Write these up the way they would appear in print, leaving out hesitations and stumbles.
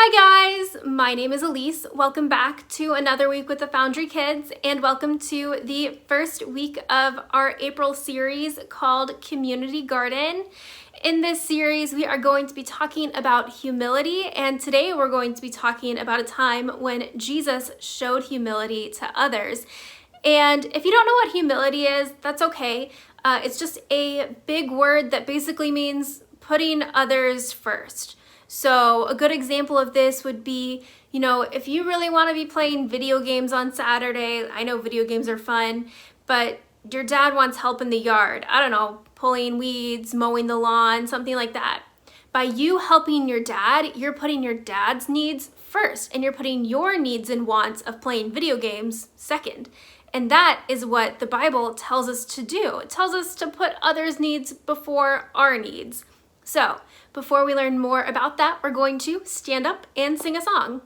Hi guys, my name is Elise. Welcome back to another week with the Foundry Kids, and welcome to the first week of our April series called Community Garden. In this series, we are going to be talking about humility, and today we're going to be talking about a time when Jesus showed humility to others. And if you don't know what humility is, that's okay. It's just a big word that basically means putting others first. So a good example of this would be, if you really want to be playing video games on Saturday, I know video games are fun, but your dad wants help in the yard. I don't know, pulling weeds, mowing the lawn, something like that. By you helping your dad, you're putting your dad's needs first, and you're putting your needs and wants of playing video games second. And that is what the Bible tells us to do. It tells us to put others' needs before our needs. So, before we learn more about that, we're going to stand up and sing a song.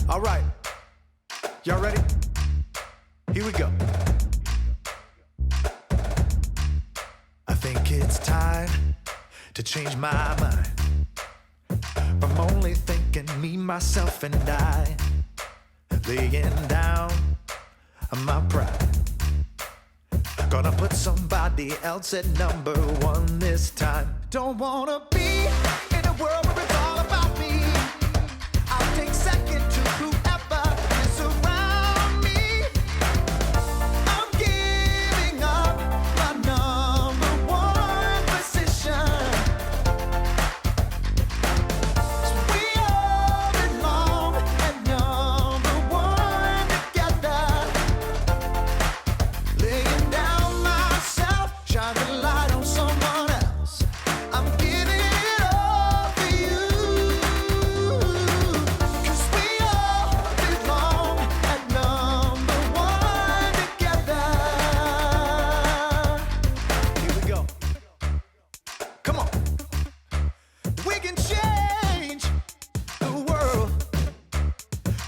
All right, y'all ready? Here we go. I think it's time to change my mind from only thinking me, myself, and I, laying down my pride. Gonna put somebody else at number one this time. Don't wanna be in a world where it's all about me. I'll take second to whoever is around me. I'm giving up my number one position. We all belong at number one together. Laying down myself, shine the light on someone else. I'm giving it all for you. 'Cause we all belong at number one together. Here we go. Come on. We can change the world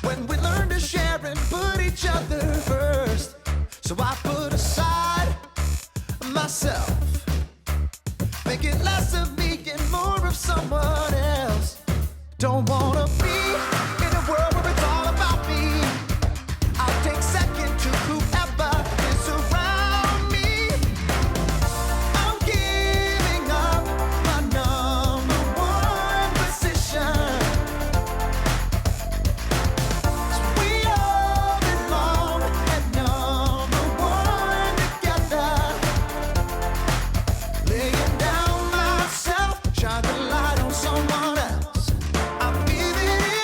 when we learn to share and put each other first. So I put aside myself, make it less of me and more of someone else. Don't wanna be in a world where it's all about me. I'll take second to whoever is around me. I'm giving up my number one position. We all belong at number one together. Laying down myself, shine the light on someone else. I'm giving it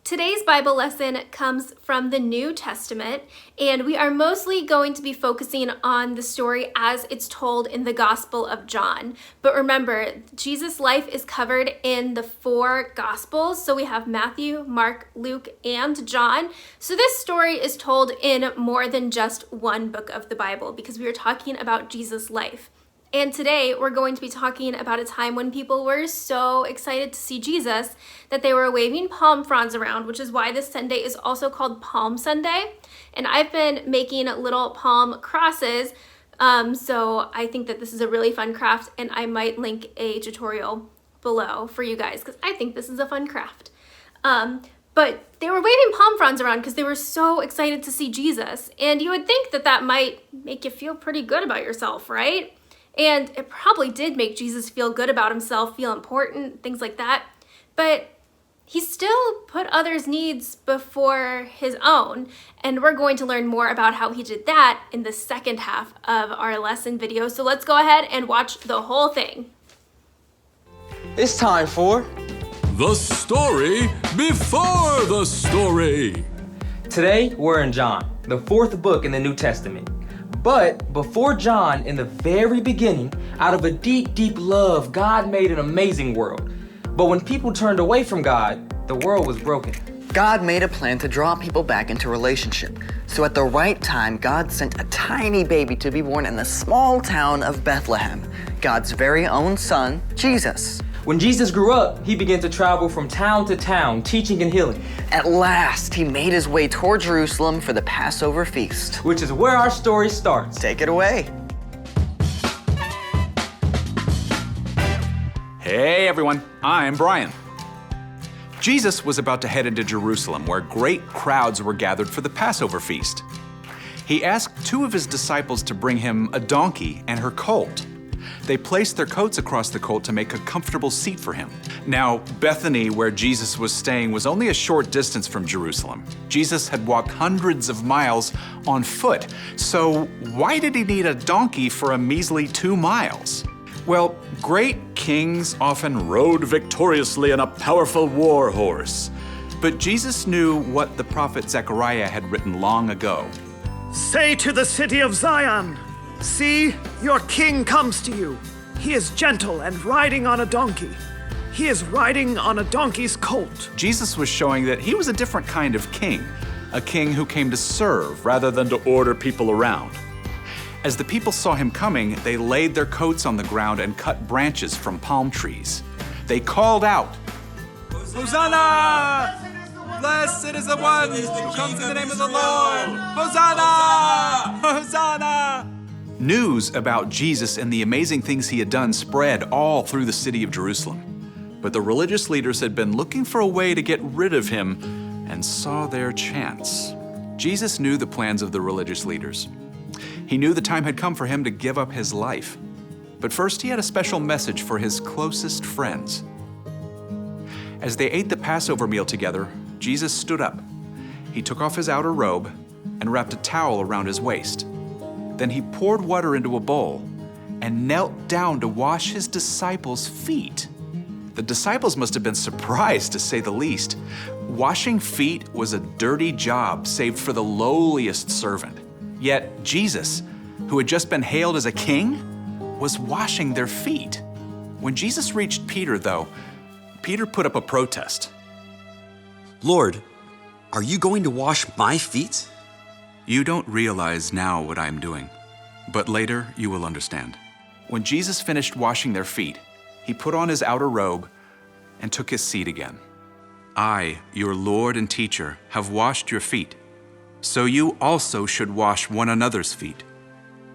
Today's Bible lesson comes from the New Testament, and we are mostly going to be focusing on the story as it's told in the Gospel of John. But remember, Jesus' life is covered in the 4 Gospels. So we have Matthew, Mark, Luke, and John. So this story is told in more than just one book of the Bible because we are talking about Jesus' life. And today we're going to be talking about a time when people were so excited to see Jesus that they were waving palm fronds around, which is why this Sunday is also called Palm Sunday. And I've been making little palm crosses, so I think that this is a really fun craft, and I might link a tutorial below for you guys because I think this is a fun craft. But they were waving palm fronds around because they were so excited to see Jesus. And you would think that that might make you feel pretty good about yourself, right? And it probably did make Jesus feel good about himself, feel important, things like that. But he still put others' needs before his own. And we're going to learn more about how he did that in the second half of our lesson video. So let's go ahead and watch the whole thing. It's time for The Story Before the Story. Today, we're in John, the 4th book in the New Testament. But before John, in the very beginning, out of a deep, deep love, God made an amazing world. But when people turned away from God, the world was broken. God made a plan to draw people back into relationship. So at the right time, God sent a tiny baby to be born in the small town of Bethlehem, God's very own son, Jesus. When Jesus grew up, he began to travel from town to town, teaching and healing. At last, he made his way toward Jerusalem for the Passover feast. Which is where our story starts. Take it away. Hey everyone, I'm Brian. Jesus was about to head into Jerusalem where great crowds were gathered for the Passover feast. He asked 2 of his disciples to bring him a donkey and her colt. They placed their coats across the colt to make a comfortable seat for him. Now, Bethany, where Jesus was staying, was only a short distance from Jerusalem. Jesus had walked hundreds of miles on foot, so why did he need a donkey for a measly 2 miles? Well, great kings often rode victoriously on a powerful war horse. But Jesus knew what the prophet Zechariah had written long ago. Say to the city of Zion, see, your king comes to you. He is gentle and riding on a donkey. He is riding on a donkey's colt. Jesus was showing that he was a different kind of king, a king who came to serve rather than to order people around. As the people saw him coming, they laid their coats on the ground and cut branches from palm trees. They called out, Hosanna! Blessed is the one who comes in the name of the Lord! Hosanna! Hosanna! News about Jesus and the amazing things he had done spread all through the city of Jerusalem. But the religious leaders had been looking for a way to get rid of him and saw their chance. Jesus knew the plans of the religious leaders. He knew the time had come for him to give up his life. But first he had a special message for his closest friends. As they ate the Passover meal together, Jesus stood up. He took off his outer robe and wrapped a towel around his waist. Then he poured water into a bowl and knelt down to wash his disciples' feet. The disciples must have been surprised, to say the least. Washing feet was a dirty job saved for the lowliest servant. Yet Jesus, who had just been hailed as a king, was washing their feet. When Jesus reached Peter, though, Peter put up a protest. Lord, are you going to wash my feet? You don't realize now what I am doing, but later you will understand. When Jesus finished washing their feet, he put on his outer robe and took his seat again. I, your Lord and teacher, have washed your feet, so you also should wash one another's feet.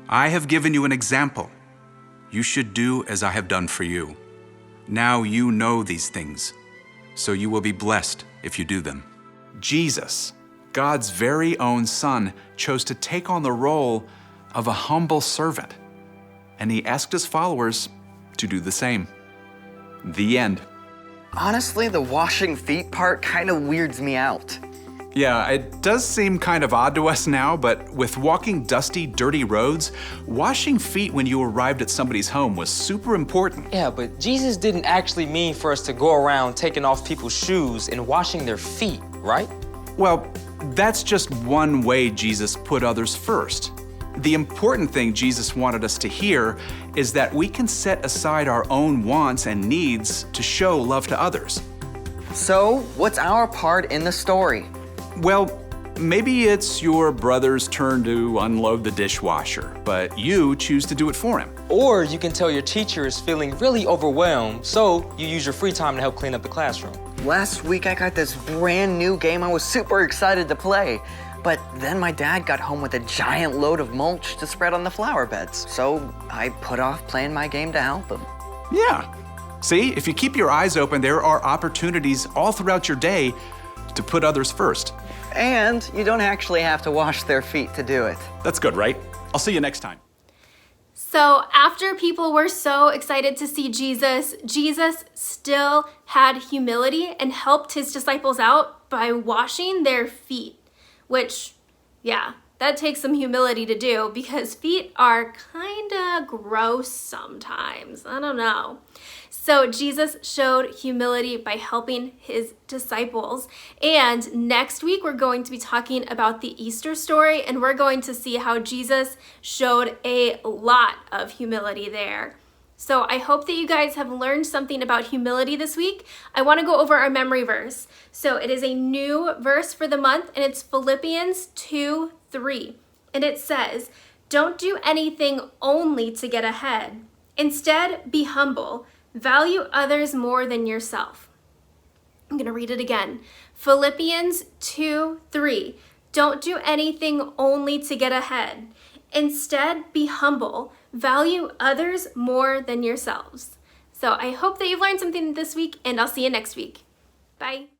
I have given you an example. You should do as I have done for you. Now you know these things, so you will be blessed if you do them. Jesus, God's very own Son, chose to take on the role of a humble servant, and he asked his followers to do the same. The end. Honestly, the washing feet part kind of weirds me out. Yeah, it does seem kind of odd to us now, but with walking dusty, dirty roads, washing feet when you arrived at somebody's home was super important. Yeah, but Jesus didn't actually mean for us to go around taking off people's shoes and washing their feet. right? Well, that's just one way Jesus put others first. The important thing Jesus wanted us to hear is that we can set aside our own wants and needs to show love to others. So, what's our part in the story? Well, maybe it's your brother's turn to unload the dishwasher, but you choose to do it for him. Or you can tell your teacher is feeling really overwhelmed, so you use your free time to help clean up the classroom. Last week I got this brand new game I was super excited to play. But then my dad got home with a giant load of mulch to spread on the flower beds. So I put off playing my game to help him. Yeah. See, if you keep your eyes open, there are opportunities all throughout your day to put others first. And you don't actually have to wash their feet to do it. That's good, right? I'll see you next time. So after people were so excited to see Jesus, Jesus still had humility and helped his disciples out by washing their feet. Which, yeah, that takes some humility to do because feet are kind of gross sometimes. I don't know. So Jesus showed humility by helping his disciples. And next week, we're going to be talking about the Easter story, and we're going to see how Jesus showed a lot of humility there. So I hope that you guys have learned something about humility this week. I want to go over our memory verse. So it is a new verse for the month, and it's Philippians 2:3. And it says, "Don't do anything only to get ahead. Instead, be humble. Value others more than yourself." I'm going to read it again. Philippians 2:3. Don't do anything only to get ahead. Instead, be humble. Value others more than yourselves. So I hope that you've learned something this week, and I'll see you next week. Bye.